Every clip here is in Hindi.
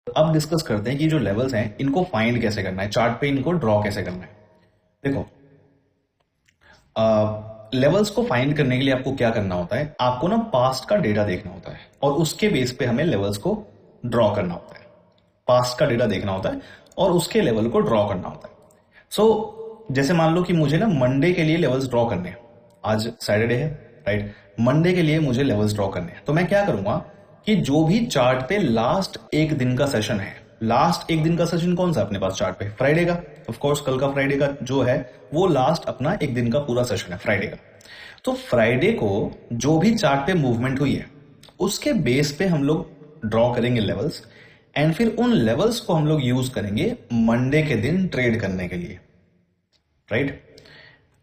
अब डिस्कस करते हैं कि जो लेवल्स हैं इनको फाइंड कैसे करना है, चार्ट पे इनको ड्रॉ कैसे करना है। देखो, लेवल्स को फाइंड करने के लिए आपको क्या करना होता है, आपको ना पास्ट का डेटा देखना होता है और उसके बेस पे हमें लेवल्स को ड्रॉ करना होता है। पास्ट का डेटा देखना होता है और उसके लेवल को ड्रॉ करना होता है। जैसे मान लो कि मुझे ना मंडे के लिए लेवल्स ड्रॉ करने हैं। आज सैटरडे है, राइट। मंडे के लिए मुझे लेवल्स ड्रॉ करने हैं, तो मैं क्या करूंगा कि जो भी चार्ट पे लास्ट एक दिन का सेशन है, लास्ट एक दिन का सेशन कौन सा अपने पास चार्ट पे, फ्राइडे का। ऑफ कोर्स कल का फ्राइडे का जो है वो लास्ट अपना एक दिन का पूरा सेशन है फ्राइडे का। तो फ्राइडे को जो भी चार्ट पे मूवमेंट हुई है उसके बेस पे हम लोग ड्रॉ करेंगे लेवल्स, एंड फिर उन लेवल्स को हम लोग यूज करेंगे मंडे के दिन ट्रेड करने के लिए, राइट।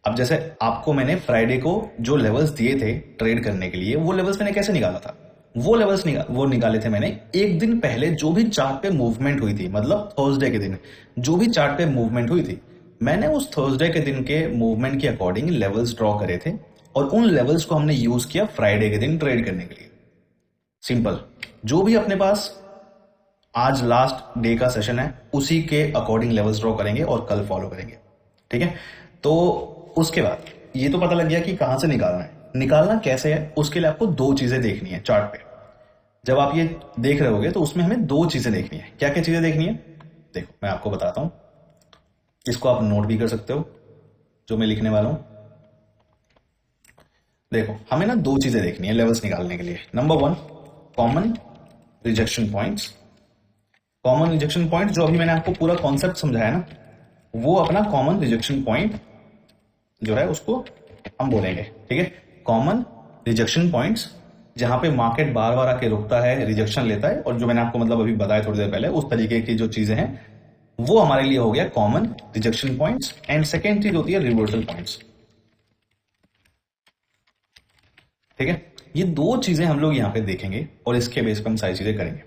अब जैसे आपको मैंने फ्राइडे को जो लेवल्स दिए थे ट्रेड करने के लिए, वो लेवल्स मैंने कैसे निकाला था, वो निकाले थे मैंने एक दिन पहले जो भी चार्ट पे मूवमेंट हुई थी, मतलब थर्सडे के दिन जो भी चार्ट पे मूवमेंट हुई थी, मैंने उस थर्सडे के दिन के मूवमेंट के अकॉर्डिंग लेवल्स ड्रॉ करे थे और उन लेवल्स को हमने यूज किया फ्राइडे के दिन ट्रेड करने के लिए। सिंपल, जो भी अपने पास आज लास्ट डे का सेशन है उसी के अकॉर्डिंग लेवल्स ड्रॉ करेंगे और कल फॉलो करेंगे, ठीक है। तो उसके बाद ये तो पता लग गया कि कहां से निकालना है, निकालना कैसे है, उसके लिए आपको दो चीजें देखनी है चार्ट पे। जब आप ये देख रहे होगे तो उसमें हमें दो चीजें देखनी है। क्या क्या चीजें देखनी है, देखो मैं आपको बताता हूं, इसको आप नोट भी कर सकते हो जो मैं लिखने वाला हूं। देखो, हमें ना दो चीजें देखनी है लेवल्स निकालने के लिए। Number one, common rejection points. Common rejection point जो अभी मैंने आपको पूरा कॉन्सेप्ट समझाया ना, वो अपना कॉमन रिजेक्शन पॉइंट जो है उसको हम बोलेंगे, ठीक है। कॉमन रिजेक्शन पॉइंट्स जहां पे मार्केट बार बार आके रुकता है, रिजेक्शन लेता है, और जो मैंने आपको मतलब अभी बताया थोड़ी देर पहले, उस तरीके की जो चीजें हैं वो हमारे लिए हो गया common rejection points. And second चीज होती है रिवर्सल पॉइंट्स, ठीक है। ये दो चीजें हम लोग यहां पे देखेंगे और इसके बेस पर हम सारी चीजें करेंगे,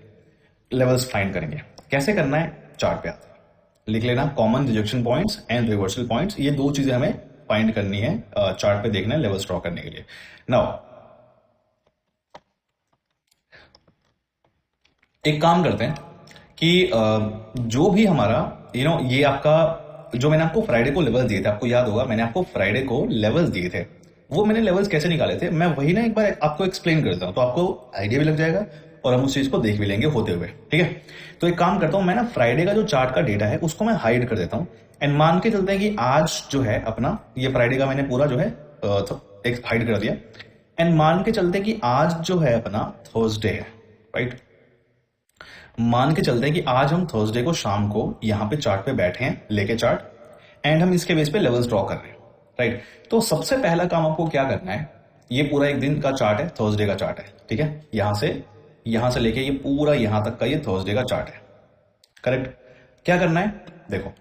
लेवल्स फाइंड करेंगे। कैसे करना है, चार्ट पे आता है, लिख लेना common rejection points and reversal points. ये दो चीजें हमें फाइंड करनी है, चार्ट पे देखना है लेवल्स ड्रॉ करने के लिए। नाउ एक काम करते हैं कि जो भी हमारा ये आपका जो मैंने आपको फ्राइडे को लेवल्स दिए थे, आपको याद होगा मैंने आपको फ्राइडे को लेवल्स दिए थे, वो मैंने लेवल्स कैसे निकाले थे मैं वही ना एक बार आपको एक्सप्लेन करता हूं, तो आपको आइडिया भी लग जाएगा और हम उस चीज को देख भी लेंगे होते हुए, ठीक है। तो एक काम करता हूं, मैं ना फ्राइडे का जो चार्ट का डेटा है उसको मैं हाइड कर देता हूं, एंड मान के चलते हैं कि आज जो है अपना ये फ्राइडे का मैंने पूरा जो है एक हाइड कर दिया, एंड मान के चलते हैं कि आज जो है अपना थर्सडे है, राइट। मान के चलते हैं कि आज हम थर्सडे को शाम को यहां पे चार्ट पे बैठे हैं लेके चार्ट, एंड हम इसके बेस पे लेवल्स ड्रॉ कर रहे हैं, राइट। तो सबसे पहला काम आपको क्या करना है, ये पूरा एक दिन का चार्ट है, थर्सडे का चार्ट है, ठीक है। यहां से लेके ये पूरा यहां तक का ये थर्सडे का चार्ट है, करेक्ट। क्या करना है, देखो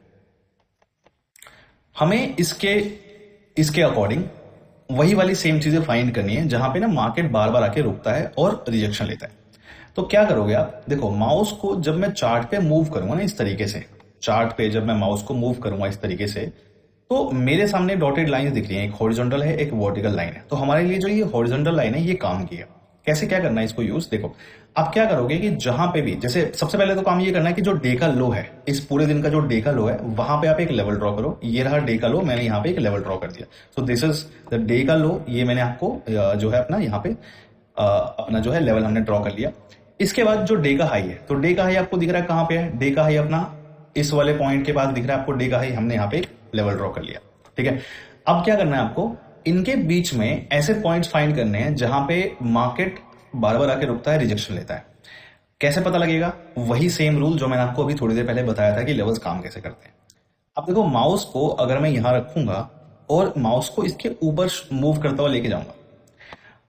हमें इसके इसके अकॉर्डिंग वही वाली सेम चीजें फाइंड करनी है जहां पे ना मार्केट बार बार आके रुकता है और रिजेक्शन लेता है। तो क्या करोगे आप, देखो माउस को जब मैं चार्ट पे मूव करूंगा ना इस तरीके से, चार्ट पे जब मैं माउस को मूव करूंगा इस तरीके से, तो मेरे सामने डॉटेड लाइन दिख रही है, एक हॉरिजॉन्टल है एक वर्टिकल लाइन है। तो हमारे लिए जो ये हॉरिजॉन्टल लाइन है ये काम की है। कैसे क्या करना है इसको यूज, देखो आप क्या करोगे कि जहां पे भी, जैसे सबसे पहले तो काम ये करना है कि जो डे का लो है, इस पूरे दिन का जो डे का लो है वहां पे आप एक लेवल ड्रॉ करो। ये रहा डे का लो, मैंने यहाँ पे एक लेवल ड्रॉ कर दिया। So this is the day का लो, ये मैंने आपको जो है अपना यहाँ पे अपना जो है लेवल हमने ड्रॉ कर लिया। इसके बाद जो डे का हाई है, तो डे का हाई आपको दिख रहा है कहां पे है, डे का हाई अपना इस वाले पॉइंट के पास दिख रहा है आपको, डे का हाई हमने यहाँ पे एक लेवल ड्रॉ कर लिया, ठीक है। अब क्या करना है आपको, इनके बीच में ऐसे पॉइंट्स फाइंड करने हैं जहां पे मार्केट बार बार आके रुकता है, रिजेक्शन लेता है। कैसे पता लगेगा, वही सेम रूल जो मैंने आपको अभी थोड़ी देर पहले बताया था कि लेवल्स काम कैसे करते हैं। अब देखो माउस को अगर मैं यहां रखूंगा और माउस को इसके ऊपर मूव करता हुआ लेके जाऊंगा,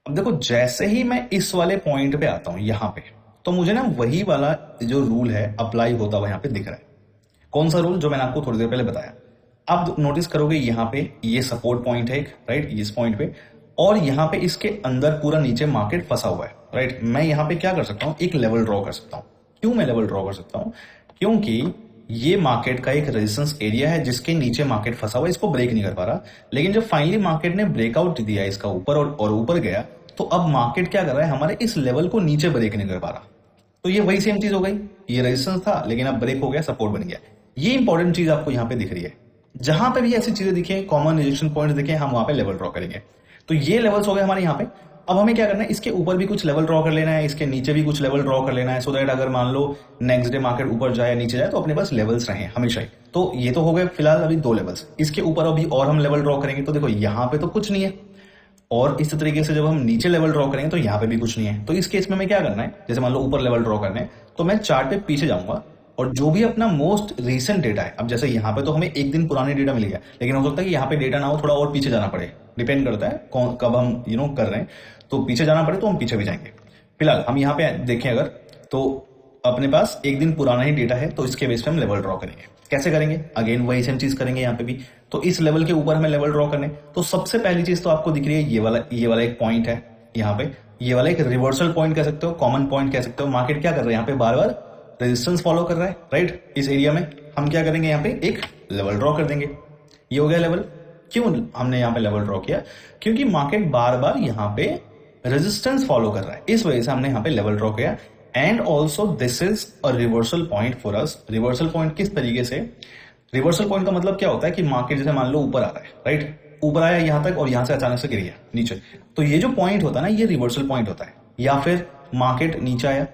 अब देखो जैसे ही मैं इस वाले पॉइंट पे आता हूं यहां पे, तो मुझे ना वही वाला जो रूल है अप्लाई होता हुआ यहां पे दिख रहा है। कौन सा रूल, जो मैंने आपको थोड़ी देर पहले बताया। अब नोटिस करोगे यहां पे ये सपोर्ट पॉइंट है एक, राइट, इस पॉइंट पे, और यहां पे इसके अंदर पूरा नीचे मार्केट फंसा हुआ है, राइट। मैं यहां पे क्या कर सकता हूं, एक लेवल ड्रॉ कर सकता हूं। क्यों मैं लेवल ड्रॉ कर सकता हूं, क्योंकि ये मार्केट का एक रेजिस्टेंस एरिया है जिसके नीचे मार्केट फंसा हुआ है, इसको ब्रेक नहीं कर पा रहा। लेकिन जब फाइनली मार्केट ने ब्रेकआउट दिया इसका ऊपर और ऊपर गया, तो अब मार्केट क्या कर रहा है, हमारे इस लेवल को नीचे ब्रेक नहीं कर पा रहा। तो ये वही सेम चीज हो गई, ये रेजिस्टेंस था लेकिन अब ब्रेक हो गया, सपोर्ट बन गया। ये इंपॉर्टेंट चीज आपको यहाँ पे दिख रही है। जहां पे भी ऐसी चीजें दिखे, कॉमन रिजेक्शन पॉइंट दिखे, हम वहां पे लेवल ड्रॉ करेंगे। तो ये लेवल्स हो गए हमारे यहाँ पे। अब हमें क्या करना है, इसके ऊपर भी कुछ लेवल ड्रॉ कर लेना है, इसके नीचे भी कुछ लेवल ड्रॉ कर लेना है, सो दैट अगर मान लो नेक्स्ट डे मार्केट ऊपर जाए नीचे जाए तो अपने पास लेवल्स रहे हमेशा ही। तो ये तो हो गए फिलहाल अभी 2 लेवल्स। इसके ऊपर अभी और हम लेवल ड्रॉ करेंगे। तो देखो यहाँ पे तो कुछ नहीं है, और इस तरीके से जब हम नीचे लेवल ड्रॉ करेंगे तो यहाँ पे भी कुछ नहीं है। तो इस केस में हमें क्या करना है, जैसे मान लो ऊपर लेवल ड्रॉ करना है तो मैं चार्ट पे पीछे जाऊंगा और जो भी अपना मोस्ट रीसेंट डेटा है, अब जैसे यहाँ पे तो हमें एक दिन पुराने डेटा मिल गया, लेकिन हो सकता है कि यहाँ पे डेटा ना हो, थोड़ा और पीछे जाना पड़े, डिपेंड करता है कौन कब हम कर रहे हैं। तो पीछे जाना पड़े तो हम पीछे भी जाएंगे। फिलहाल हम यहाँ पे देखें अगर, तो अपने पास एक दिन पुराना ही डेटा है, तो इसके बेस पे हम लेवल ड्रॉ करेंगे। कैसे करेंगे, अगेन वही सेम चीज करेंगे यहाँ पे भी। तो इस लेवल के ऊपर हमें लेवल ड्रॉ करने, तो सबसे पहली चीज तो आपको दिख रही है ये वाला एक पॉइंट है यहाँ पे, ये वाला एक रिवर्सल पॉइंट कह सकते हो, कॉमन पॉइंट कह सकते हो। मार्केट क्या कर रहा है यहाँ पे, बार बार रेजिस्टेंस फॉलो कर रहा है, राइट। इस एरिया में हम क्या करेंगे, यहाँ पे एक लेवल ड्रॉ कर देंगे। ये हो गया लेवल। क्यों हमने यहाँ पे लेवल ड्रॉ किया, क्योंकि मार्केट बार बार यहाँ पे रेजिस्टेंस फॉलो कर रहा है, इस वजह से हमने यहाँ पे लेवल ड्रॉ किया। And also this is a reversal point for us. Reversal point किस तरीके से, रिवर्सल पॉइंट का मतलब क्या होता है कि मार्केट जैसे मान लो ऊपर आ रहा है, राइट, ऊपर आया यहां तक और यहां से अचानक से गिर गया नीचे, तो ये जो पॉइंट होता है ना, ये रिवर्सल पॉइंट होता है। या फिर मार्केट नीचे आया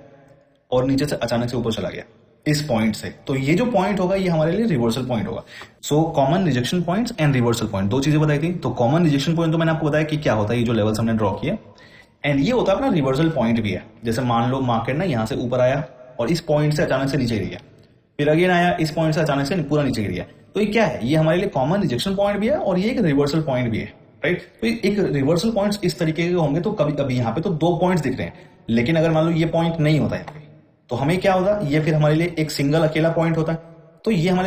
और नीचे से अचानक से ऊपर चला गया इस पॉइंट से, तो ये जो पॉइंट होगा ये हमारे लिए रिवर्सल पॉइंट होगा। So common rejection points and reversal point, 2 चीजें बताई थी। तो कॉमन रिजेक्शन पॉइंट तो मैंने आपको बताया कि क्या होता है, ये जो लेवल्स हमने ड्रॉ किए। एंड ये होता है अपना रिवर्सल पॉइंट भी है। जैसे मान लो मार्केट ना यहाँ से ऊपर आया और इस पॉइंट से अचानक से नीचे गिर गया, फिर अगेन आया इस पॉइंट से अचानक से पूरा नीचे गिर गया, तो ये क्या है, ये हमारे लिए कॉमन रिजेक्शन पॉइंट भी है और ये एक रिवर्सल पॉइंट भी है, राइट। तो एक रिवर्सल पॉइंट्स इस तरीके के होंगे। तो कभी कभी यहाँ पे तो 2 पॉइंट्स दिख रहे हैं, लेकिन अगर मान लो ये पॉइंट नहीं होता है तो हमें क्या होगा, ये फिर हमारे लिए एक सिंगल अकेला पॉइंट होता है। तो ये हमारे